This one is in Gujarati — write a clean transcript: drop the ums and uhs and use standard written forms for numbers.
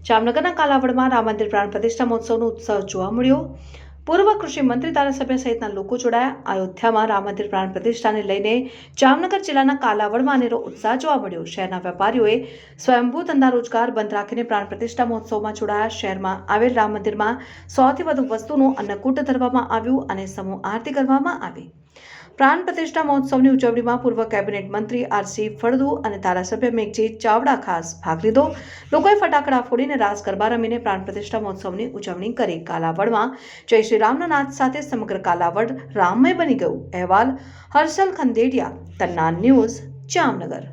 જામનગરના કાલાવડમાં રામ મંદિર પ્રાણ પ્રતિષ્ઠા મહોત્સવનો ઉત્સાહ જોવા મળ્યો। પૂર્વ કૃષિ મંત્રી ધારાસભ્ય સહિતના લોકો જોડાયા। અયોધ્યામાં રામ મંદિર પ્રાણ પ્રતિષ્ઠાને લઈને જામનગર જિલ્લાના કાલાવડમાં અનેરો ઉત્સાહ જોવા મળ્યો। શહેરના વેપારીઓએ સ્વયંભૂ ધંધા રોજગાર બંધ રાખીને પ્રાણ પ્રતિષ્ઠા મહોત્સવમાં જોડાયા। શહેરમાં આવેલ રામ મંદિરમાં 100થી વધુ વસ્તુનું અન્નકૂટ ધરવામાં આવ્યું અને સમૂહ આરતી કરવામાં આવી। પ્રાણ પ્રતિષ્ઠા મહોત્સવની ઉજવણીમાં પૂર્વ કેબિનેટ મંત્રી આરસી ફળદુ અને ધારાસભ્ય મેઘજી ચાવડા ખાસ ભાગ લીધો। લોકોએ ફટાકડા ફોડીને રાસ ગરબા રમીને પ્રાણ પ્રતિષ્ઠા મહોત્સવની ઉજવણી કરી। કાલાવડમાં જય શ્રી રામના નાદ સાથે સમગ્ર કાલાવડ રામમય બની ગયું। અહેવાલ હર્ષલ ખંડેરિયા, તન્ના ન્યૂઝ, જામનગર।